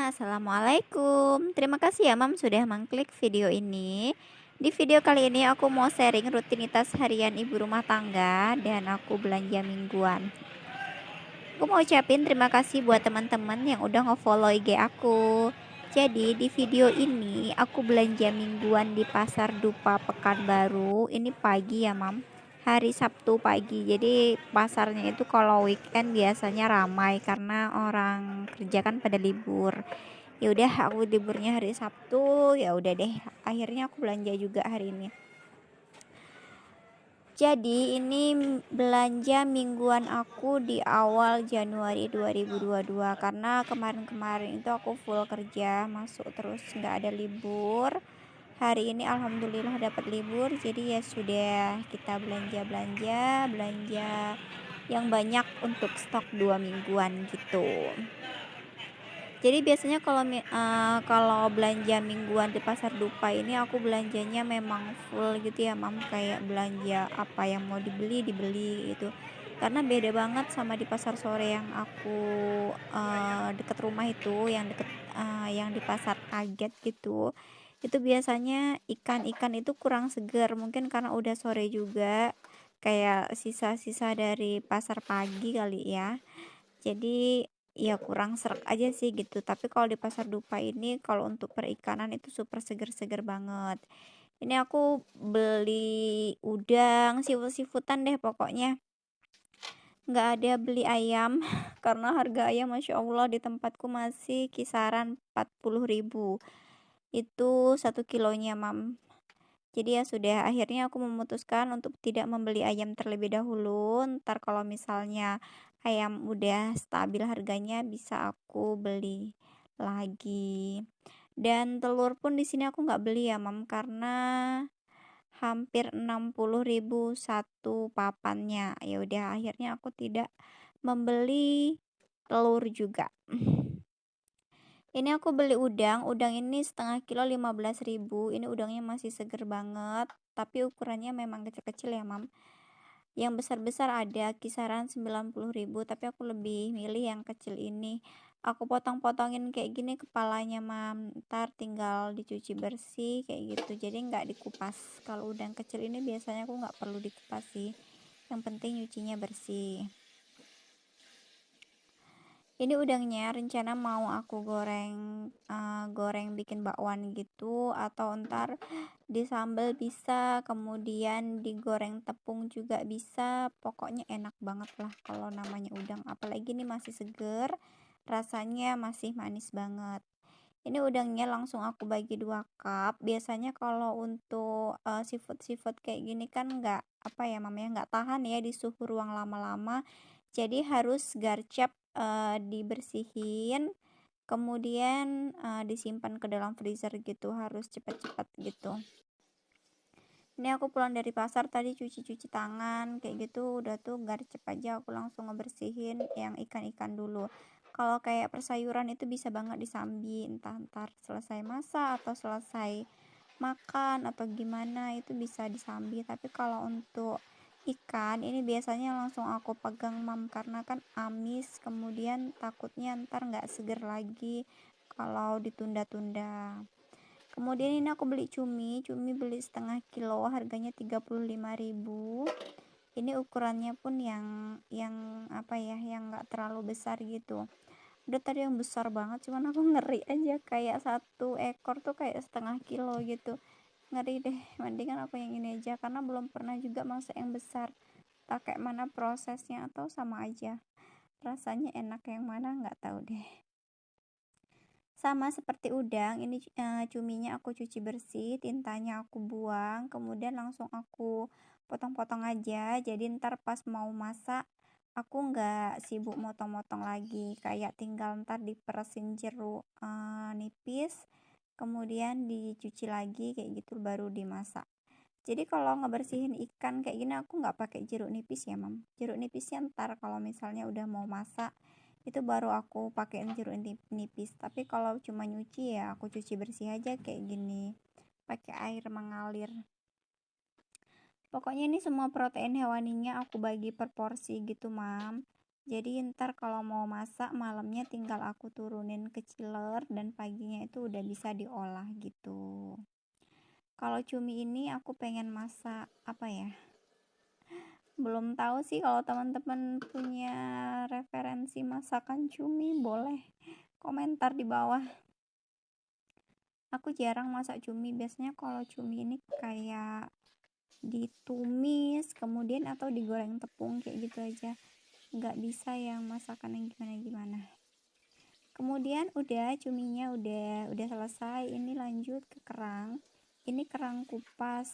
Assalamualaikum. Terima kasih ya Mam sudah mengklik video ini. Di video kali ini aku mau sharing rutinitas harian ibu rumah tangga dan aku belanja mingguan. Aku mau ucapin terima kasih buat teman-teman yang udah nge-follow IG aku. Jadi di video ini aku belanja mingguan di Pasar Dupa Pekanbaru. Ini pagi ya Mam, hari Sabtu pagi. Jadi pasarnya itu kalau weekend biasanya ramai karena orang kerja kan pada libur. Ya udah aku liburnya hari Sabtu, ya udah deh akhirnya aku belanja juga hari ini. Jadi ini belanja mingguan aku di awal Januari 2022 karena kemarin-kemarin itu aku full kerja, masuk terus nggak ada libur. Hari ini alhamdulillah dapat libur, jadi ya sudah kita belanja yang banyak untuk stok 2 mingguan gitu. Jadi biasanya kalau belanja mingguan di Pasar Dupa ini aku belanjanya memang full gitu ya Mam, kayak belanja apa yang mau dibeli gitu. Karena beda banget sama di pasar sore yang aku deket rumah itu, yang di pasar kaget gitu. Itu biasanya ikan-ikan itu kurang segar, mungkin karena udah sore juga, kayak sisa-sisa dari pasar pagi kali ya. Jadi ya kurang serak aja sih gitu. Tapi kalau di Pasar Dupa ini kalau untuk perikanan itu super seger-seger banget. Ini aku beli udang, seafood-seafoodan deh pokoknya. Nggak ada beli ayam karena harga ayam Masya Allah di tempatku masih kisaran 40.000. Itu 1 kilonya Mam. Jadi ya sudah, akhirnya aku memutuskan untuk tidak membeli ayam terlebih dahulu. Ntar kalau misalnya ayam udah stabil harganya bisa aku beli lagi. Dan telur pun di sini aku nggak beli ya Mam, karena hampir 60.000 satu papannya. Ya udah akhirnya aku tidak membeli telur juga. Ini aku beli udang ini setengah kilo 15.000. Ini udangnya masih seger banget, tapi ukurannya memang kecil-kecil ya Mam. Yang besar-besar ada kisaran 90.000, tapi aku lebih milih yang kecil ini. Aku potong-potongin kayak gini kepalanya Mam, ntar tinggal dicuci bersih kayak gitu, jadi nggak dikupas. Kalau udang kecil ini biasanya aku nggak perlu dikupas sih, yang penting nyucinya bersih. Ini udangnya rencana mau aku goreng bikin bakwan gitu, atau ntar disambal bisa, kemudian digoreng tepung juga bisa. Pokoknya enak banget lah kalau namanya udang, apalagi ini masih seger, rasanya masih manis banget. Ini udangnya langsung aku bagi 2 cup. Biasanya kalau untuk seafood kayak gini kan nggak apa ya mamanya, nggak tahan ya di suhu ruang lama-lama, jadi harus garcap, dibersihin, kemudian disimpan ke dalam freezer gitu, harus cepat-cepat gitu. Ini aku pulang dari pasar tadi, cuci tangan kayak gitu, udah tuh garcep aja aku langsung ngebersihin yang ikan-ikan dulu. Kalau kayak persayuran itu bisa banget disambi, entah ntar selesai masak atau selesai makan atau gimana itu bisa disambi. Tapi kalau untuk ikan ini biasanya langsung aku pegang Mam, karena kan amis, kemudian takutnya ntar nggak seger lagi kalau ditunda-tunda. Kemudian ini aku beli cumi beli setengah kilo, harganya 35.000. Ini ukurannya pun yang apa ya, yang nggak terlalu besar gitu. Udah tadi yang besar banget, cuman aku ngeri aja, kayak 1 ekor tuh kayak setengah kilo gitu. Ngeri deh, mendingan aku yang ini aja karena belum pernah juga masak yang besar. Tak kayak mana prosesnya atau sama aja. Rasanya enak yang mana nggak tahu deh. Sama seperti udang, ini cuminya aku cuci bersih, tintanya aku buang, kemudian langsung aku potong-potong aja. Jadi ntar pas mau masak, aku nggak sibuk motong-motong lagi, kayak tinggal ntar diperesin jeruk nipis, kemudian dicuci lagi kayak gitu baru dimasak. Jadi kalau ngebersihin ikan kayak gini aku nggak pakai jeruk nipis ya Mam. Jeruk nipisnya ntar kalau misalnya udah mau masak itu baru aku pakein jeruk nipis. Tapi kalau cuma nyuci ya aku cuci bersih aja kayak gini, pakai air mengalir. Pokoknya ini semua protein hewaninya aku bagi per porsi gitu Mam. Jadi ntar kalau mau masak malamnya tinggal aku turunin ke chiller dan paginya itu udah bisa diolah gitu. Kalau cumi ini aku pengen masak apa ya? Belum tahu sih, kalau teman-teman punya referensi masakan cumi boleh komentar di bawah. Aku jarang masak cumi, biasanya kalau cumi ini kayak ditumis kemudian atau digoreng tepung kayak gitu aja, nggak bisa yang masakan yang gimana-gimana. Kemudian udah cuminya udah selesai, ini lanjut ke kerang. Ini kerang kupas,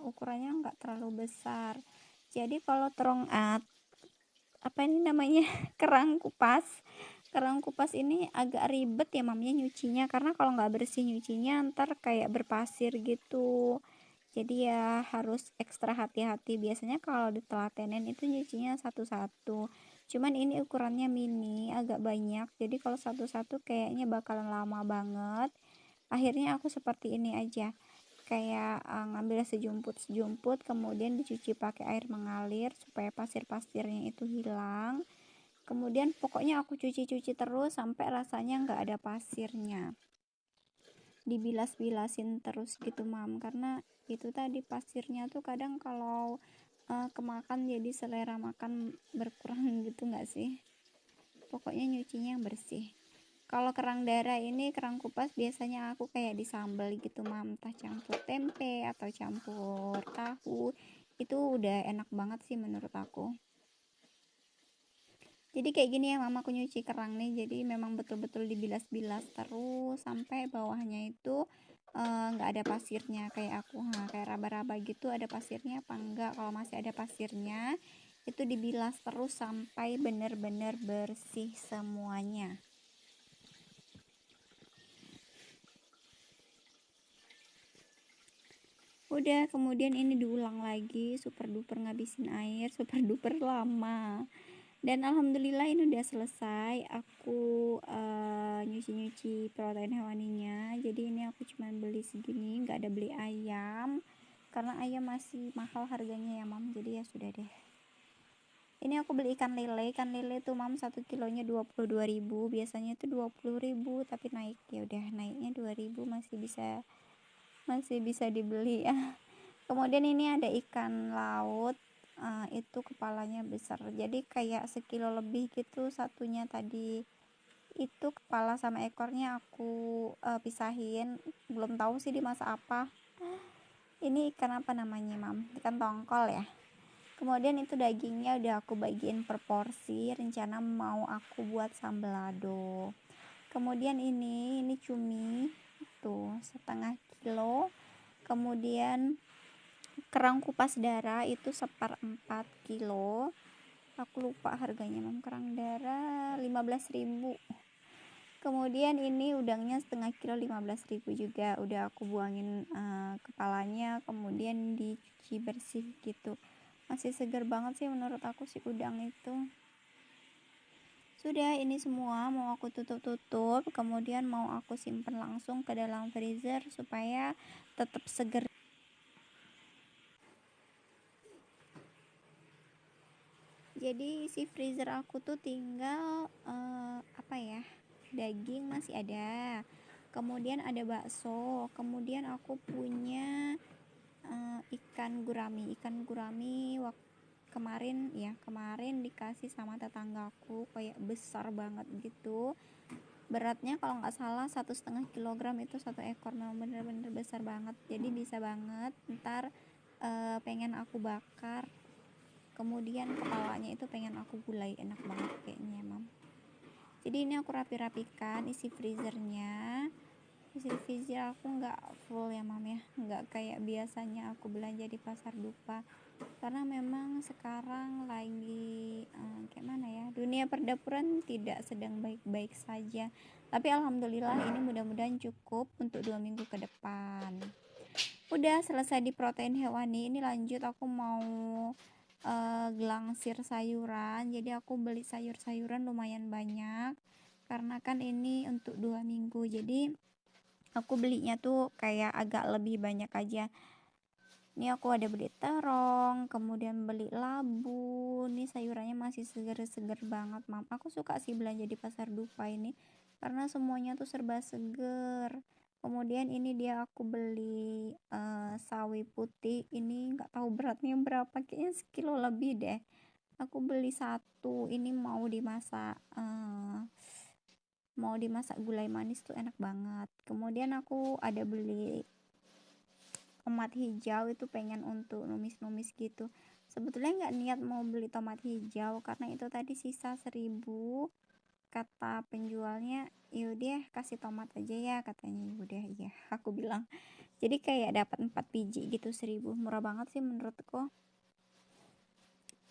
ukurannya nggak terlalu besar. Jadi kalau apa ini namanya kerang kupas ini agak ribet ya mamnya nyucinya, karena kalau nggak bersih nyucinya ntar kayak berpasir gitu. Jadi ya harus ekstra hati-hati. Biasanya kalau ditelatenin itu nyucinya satu-satu, cuman ini ukurannya mini agak banyak, jadi kalau satu-satu kayaknya bakalan lama banget. Akhirnya aku seperti ini aja, kayak ngambil sejumput kemudian dicuci pakai air mengalir supaya pasir-pasirnya itu hilang. Kemudian pokoknya aku cuci-cuci terus sampai rasanya nggak ada pasirnya, dibilas-bilasin terus gitu mam, karena itu tadi pasirnya tuh kadang kalau kemakan jadi selera makan berkurang gitu nggak sih. Pokoknya nyucinya yang bersih. Kalau kerang darah ini, kerang kupas biasanya aku kayak disambal gitu mam, entah campur tempe atau campur tahu, itu udah enak banget sih menurut aku. Jadi kayak gini ya mama, aku nyuci kerang nih, jadi memang betul-betul dibilas-bilas terus sampai bawahnya itu nggak ada pasirnya kayak aku, kayak raba-raba gitu ada pasirnya apa enggak. Kalau masih ada pasirnya itu dibilas terus sampai bener-bener bersih semuanya. Udah, kemudian ini diulang lagi, super duper ngabisin air, super duper lama. Dan alhamdulillah ini udah selesai. Aku nyuci-nyuci protein hewaninya. Jadi ini aku cuma beli segini, nggak ada beli ayam karena ayam masih mahal harganya ya mam. Jadi ya sudah deh. Ini aku beli ikan lele tuh mam, 1 kilonya 22.000. Biasanya itu 20.000 tapi naik, ya udah naiknya 2.000, masih bisa dibeli ya. Kemudian ini ada ikan laut, itu kepalanya besar, jadi kayak sekilo lebih gitu satunya. Tadi itu kepala sama ekornya aku pisahin, belum tahu sih dimasak apa. Ini ikan apa namanya mam, ikan tongkol ya. Kemudian itu dagingnya udah aku bagiin per porsi, rencana mau aku buat sambelado. Kemudian ini cumi tuh 1/2 kilo. Kemudian kerang kupas darah itu 1/4 kilo. Aku lupa harganya mam, kerang darah 15.000. Kemudian ini udangnya 1/2 kilo 15.000 juga, udah aku buangin kepalanya kemudian dicuci bersih gitu. Masih segar banget sih menurut aku si udang itu. Sudah, ini semua mau aku tutup kemudian mau aku simpen langsung ke dalam freezer supaya tetap segar. Jadi isi freezer aku tuh tinggal apa ya, daging masih ada, kemudian ada bakso, kemudian aku punya ikan gurami kemarin dikasih sama tetanggaku, kayak besar banget gitu. Beratnya kalau nggak salah 1,5 kilogram, itu satu ekor, memang bener-bener besar banget, jadi bisa banget ntar pengen aku bakar. Kemudian kepalanya itu pengen aku gulai, enak banget kayaknya mam. Jadi ini aku rapi-rapikan isi freezer aku nggak full ya mam ya, nggak kayak biasanya aku belanja di pasar dupa, karena memang sekarang lagi kayak mana ya, dunia perdapuran tidak sedang baik-baik saja. Tapi alhamdulillah ini mudah-mudahan cukup untuk 2 minggu ke depan. Udah selesai di protein hewani, ini lanjut aku mau gelangsir sayuran. Jadi aku beli sayur-sayuran lumayan banyak karena kan ini untuk 2 minggu, jadi aku belinya tuh kayak agak lebih banyak aja. Ini aku ada beli terong, kemudian beli labu. Ini sayurannya masih seger-seger banget, Mam. Aku suka sih belanja di Pasar Dupa ini karena semuanya tuh serba seger. Kemudian ini dia aku beli sawi putih. Ini nggak tahu beratnya berapa, kayaknya sekilo lebih deh. Aku beli satu. Ini mau dimasak gulai manis tuh enak banget. Kemudian aku ada beli tomat hijau, itu pengen untuk numis-numis gitu. Sebetulnya nggak niat mau beli tomat hijau karena itu tadi sisa 1.000, kata penjualnya yaudah kasih tomat aja ya, katanya. Yaudah iya, aku bilang. Jadi kayak dapat 4 biji gitu, 1.000, murah banget sih menurutku.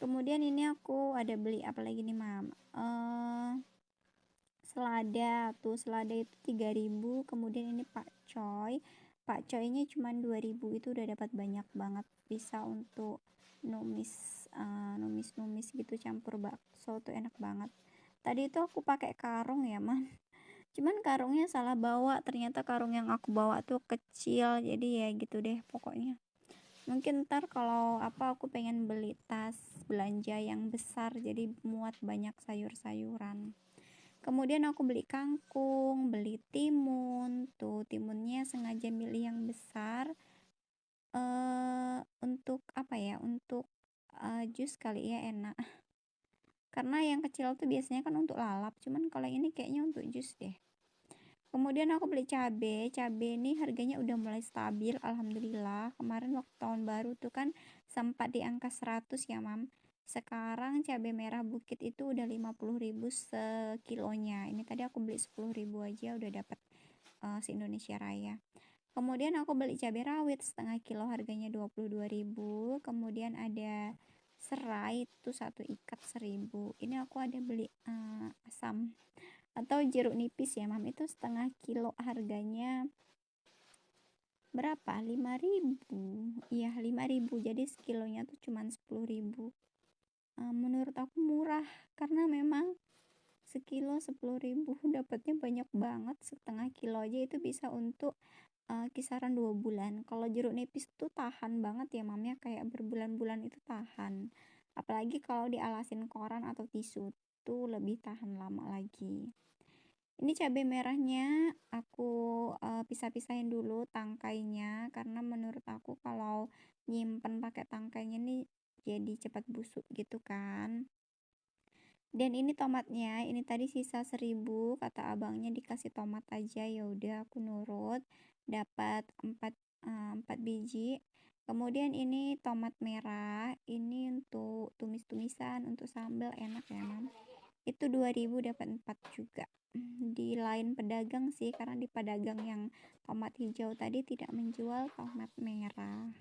Kemudian ini aku ada beli apa lagi nih, Mam, selada. Tuh selada itu 3.000. Kemudian ini pakcoynya cuma 2.000. Itu udah dapat banyak banget, bisa untuk numis gitu, campur bakso tuh enak banget. Tadi itu aku pakai karung ya, Man. Cuman karungnya salah bawa, ternyata karung yang aku bawa tuh kecil, jadi ya gitu deh pokoknya. Mungkin ntar kalau apa aku pengen beli tas belanja yang besar, jadi muat banyak sayur-sayuran. Kemudian aku beli kangkung, beli timun. Tuh timunnya sengaja milih yang besar, untuk apa ya, untuk jus kali ya, enak. Karena yang kecil tuh biasanya kan untuk lalap, cuman kalau ini kayaknya untuk jus deh. Kemudian aku beli cabe ini harganya udah mulai stabil, alhamdulillah. Kemarin waktu tahun baru tuh kan sempat di angka 100 ya, Mam. Sekarang cabe merah bukit itu udah 50.000 sekilonya. Ini tadi aku beli 10.000 aja udah dapat se-Indonesia Raya. Kemudian aku beli cabai rawit setengah kilo, harganya 22.000. Kemudian ada serai itu satu ikat 1.000. Ini aku ada beli asam atau jeruk nipis ya, Mam. Itu setengah kilo, harganya berapa? 5.000. Iya, 5.000. Jadi sekilonya tuh cuma 10.000. Menurut aku murah karena memang sekilo 10.000 dapatnya banyak banget. Setengah kilo aja itu bisa untuk kisaran 2 bulan. Kalau jeruk nipis tuh tahan banget ya, Mam, ya, kayak berbulan-bulan itu tahan. Apalagi kalau dialasin koran atau tisu tuh lebih tahan lama lagi. Ini cabai merahnya aku pisah-pisahin dulu tangkainya karena menurut aku kalau nyimpen pakai tangkainya nih jadi cepat busuk gitu kan. Dan ini tomatnya, ini tadi sisa 1.000, kata abangnya dikasih tomat aja, ya udah aku nurut, dapat 4 biji. Kemudian ini tomat merah, ini untuk tumis-tumisan, untuk sambal enak ya, Mam. Itu 2.000 dapat 4 juga. Di lain pedagang sih, karena di pedagang yang tomat hijau tadi tidak menjual tomat merah.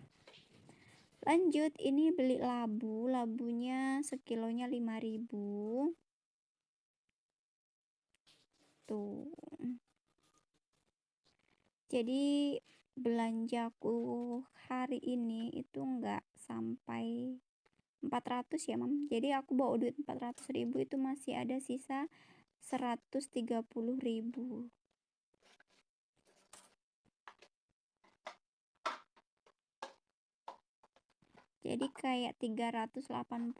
Lanjut, ini beli labunya sekilonya 5.000. Tuh. Jadi belanjaku hari ini itu nggak sampai 400 ya, Mam. Jadi aku bawa duit 400.000, itu masih ada sisa 130.000. Jadi kayak 380.000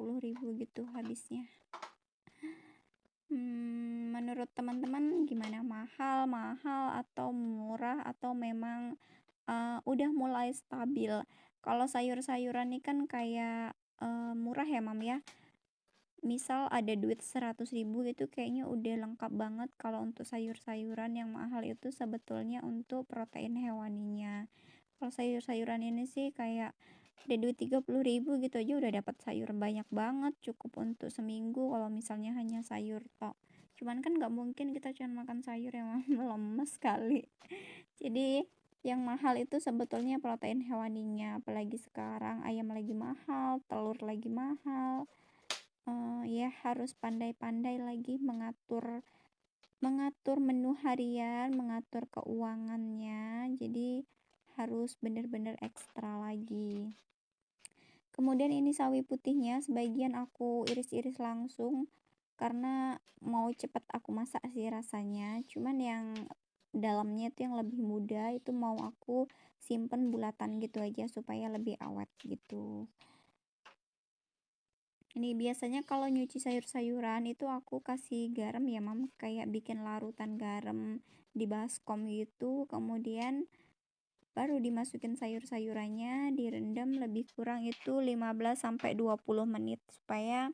gitu habisnya. Menurut teman-teman gimana? Mahal atau murah, atau memang udah mulai stabil? Kalau sayur-sayuran nih kan kayak murah ya, Mam, ya. Misal ada duit 100.000 itu kayaknya udah lengkap banget. Kalau untuk sayur-sayuran, yang mahal itu sebetulnya untuk protein hewaninya. Kalau sayur-sayuran ini sih kayak ada duit 30.000 gitu aja udah dapat sayur banyak banget, cukup untuk seminggu kalau misalnya hanya sayur tok. Cuman kan nggak mungkin kita cuma makan sayur yang lemes sekali. Jadi yang mahal itu sebetulnya protein hewaninya, apalagi sekarang ayam lagi mahal, telur lagi mahal. Ya harus pandai-pandai lagi mengatur menu harian, mengatur keuangannya. Jadi harus bener-bener ekstra lagi. Kemudian ini sawi putihnya sebagian aku iris-iris langsung karena mau cepet aku masak sih rasanya. Cuman yang dalamnya itu yang lebih muda, itu mau aku simpen bulatan gitu aja supaya lebih awet gitu. Ini biasanya kalau nyuci sayur-sayuran itu aku kasih garam ya mam, kayak bikin larutan garam di baskom gitu, kemudian baru dimasukin sayur-sayurannya, direndam lebih kurang itu 15 sampai 20 menit supaya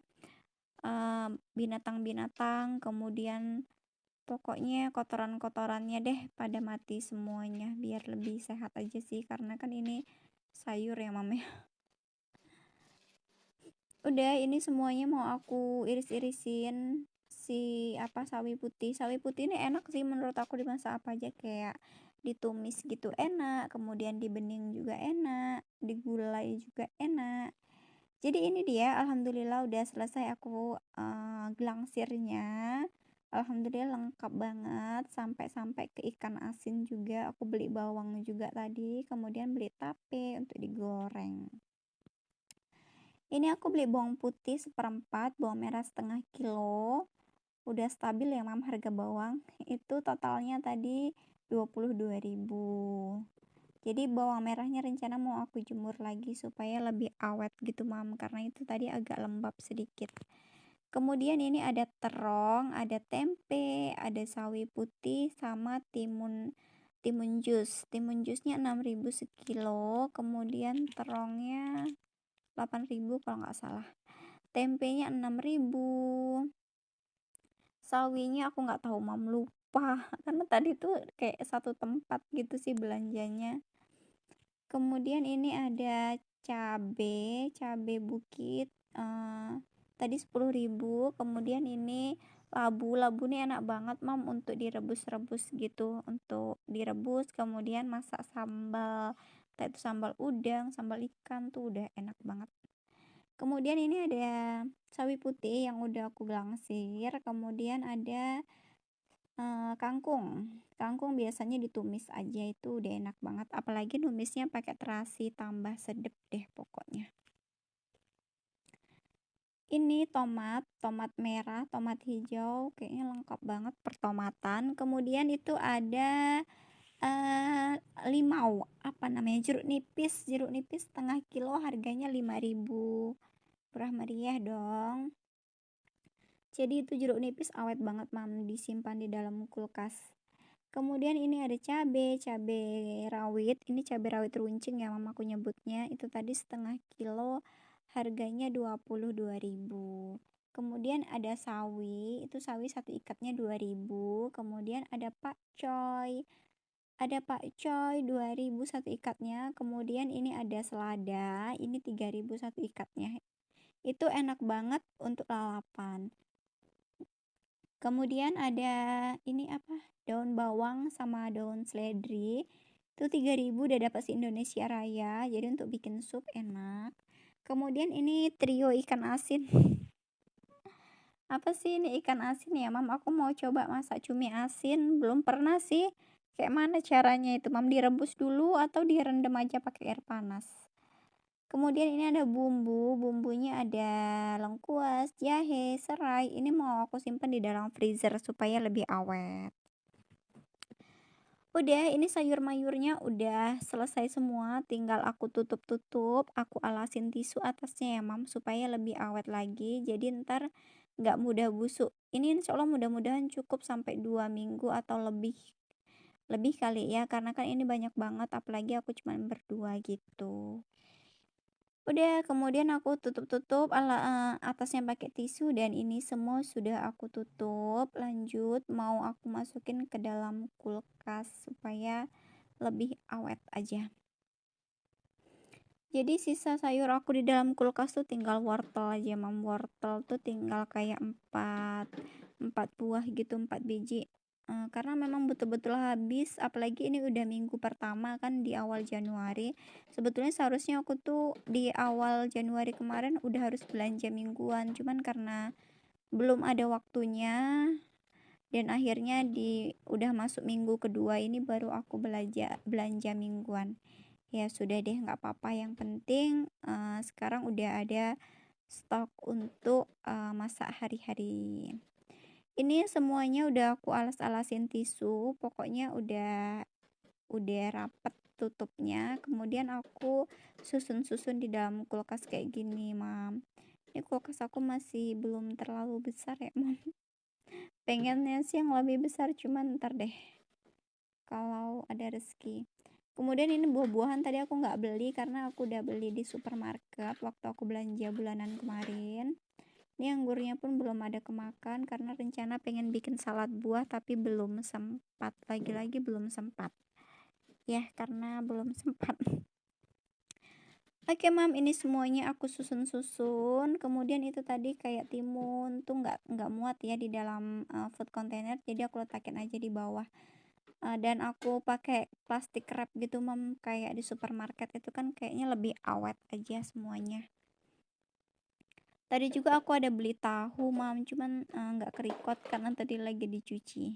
binatang-binatang, kemudian pokoknya kotoran-kotorannya deh pada mati semuanya, biar lebih sehat aja sih, karena kan ini sayur ya mam ya. Udah, ini semuanya mau aku iris-irisin si sawi putih ini enak sih menurut aku, dimasak apa aja, kayak ditumis gitu enak, kemudian dibening juga enak, digulai juga enak. Jadi ini dia, alhamdulillah udah selesai aku glangsirnya. Alhamdulillah lengkap banget, sampai ke ikan asin juga. Aku beli bawang juga tadi, kemudian beli tape untuk digoreng. Ini aku beli bawang putih seperempat, bawang merah setengah kilo. Udah stabil ya mam harga bawang. Itu totalnya tadi 22.000. Jadi bawang merahnya rencana mau aku jemur lagi supaya lebih awet gitu mam, karena itu tadi agak lembab sedikit. Kemudian ini ada terong, ada tempe, ada sawi putih, sama timun jus. Timun jusnya 6.000 sekilo, kemudian terongnya 8.000 kalau nggak salah. Tempenya 6.000. Sawinya aku nggak tahu mam, lupa karena tadi tuh kayak satu tempat gitu sih belanjanya. Kemudian ini ada cabe bukit, tadi 10.000. Kemudian ini labu ini enak banget mam untuk direbus-rebus gitu, untuk direbus kemudian masak sambal, entah itu sambal udang, sambal ikan, tuh udah enak banget. Kemudian ini ada sawi putih yang udah aku glangsir, kemudian ada kangkung biasanya ditumis aja, itu udah enak banget, apalagi numisnya pakai terasi, tambah sedep deh pokoknya. Ini tomat merah, tomat hijau, kayaknya lengkap banget pertomatan. Kemudian itu ada limau, jeruk nipis setengah kilo, harganya 5.000. Murah meriah dong. Jadi itu jeruk nipis awet banget mam, disimpan di dalam kulkas. Kemudian ini ada cabai rawit, ini cabai rawit runcing ya mam aku nyebutnya, itu tadi setengah kilo, harganya 22.000. Kemudian ada sawi, itu sawi satu ikatnya 2.000. Kemudian ada pakcoy 2.000 satu ikatnya. Kemudian ini ada selada, ini 3.000 satu ikatnya. Itu enak banget untuk lalapan. Kemudian ada ini daun bawang sama daun seledri, itu 3.000 udah dapat si Indonesia Raya, jadi untuk bikin sup enak. Kemudian ini trio ikan asin. Apa sih ini ikan asin ya mam, aku mau coba masak cumi asin, belum pernah sih. Kayak mana caranya itu mam, direbus dulu atau direndam aja pakai air panas? Kemudian ini ada bumbunya ada lengkuas, jahe, serai. Ini mau aku simpan di dalam freezer supaya lebih awet. Udah, ini sayur-mayurnya udah selesai semua, tinggal aku tutup, aku alasin tisu atasnya ya mam, supaya lebih awet lagi, jadi ntar nggak mudah busuk. Ini insya Allah mudah-mudahan cukup sampai 2 minggu atau lebih kali ya, karena kan ini banyak banget, apalagi aku cuma berdua gitu. Udah, kemudian aku tutup atasnya pakai tisu, dan ini semua sudah aku tutup. Lanjut, mau aku masukin ke dalam kulkas supaya lebih awet aja. Jadi sisa sayur aku di dalam kulkas tuh tinggal wortel aja mam. Wortel tuh tinggal kayak 4 buah gitu, 4 biji. Karena memang betul-betul habis, apalagi ini udah minggu pertama kan, di awal Januari. Sebetulnya seharusnya aku tuh di awal Januari kemarin udah harus belanja mingguan, cuman karena belum ada waktunya, dan akhirnya udah masuk minggu kedua ini baru aku belanja mingguan. Ya sudah deh, nggak apa-apa, yang penting sekarang udah ada stok untuk masak hari-hari. Ini semuanya udah aku alas-alasin tisu, pokoknya udah rapet tutupnya. Kemudian aku susun-susun di dalam kulkas kayak gini, Mam. Ini kulkas aku masih belum terlalu besar ya, Mam. Pengennya sih yang lebih besar, cuman ntar deh kalau ada rezeki. Kemudian ini buah-buahan tadi aku nggak beli karena aku udah beli di supermarket waktu aku belanja bulanan kemarin. Ini anggurnya pun belum ada kemakan karena rencana pengen bikin salad buah tapi belum sempat. Lagi-lagi belum sempat. Ya, karena belum sempat. Oke, Mam, ini semuanya aku susun-susun. Kemudian itu tadi kayak timun tuh nggak muat ya di dalam food container, jadi aku letakin aja di bawah. Dan aku pakai plastik wrap gitu, Mam, kayak di supermarket itu kan kayaknya lebih awet aja semuanya. Tadi juga aku ada beli tahu, Mam, cuman nggak kerikot karena tadi lagi dicuci.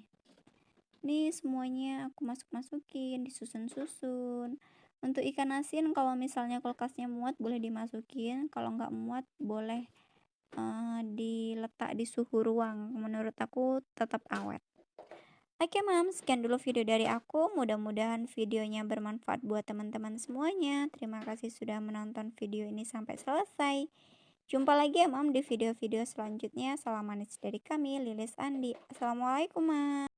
Ini semuanya aku masukin, disusun-susun. Untuk ikan asin kalau misalnya kulkasnya muat boleh dimasukin, kalau nggak muat boleh diletak di suhu ruang. Menurut aku tetap awet. Oke, Mam, sekian dulu video dari aku. Mudah-mudahan videonya bermanfaat buat teman-teman semuanya. Terima kasih sudah menonton video ini sampai selesai. Jumpa lagi ya, Mam, di video-video selanjutnya. Salam manis dari kami, Lilis Andi. Assalamualaikum, Mam.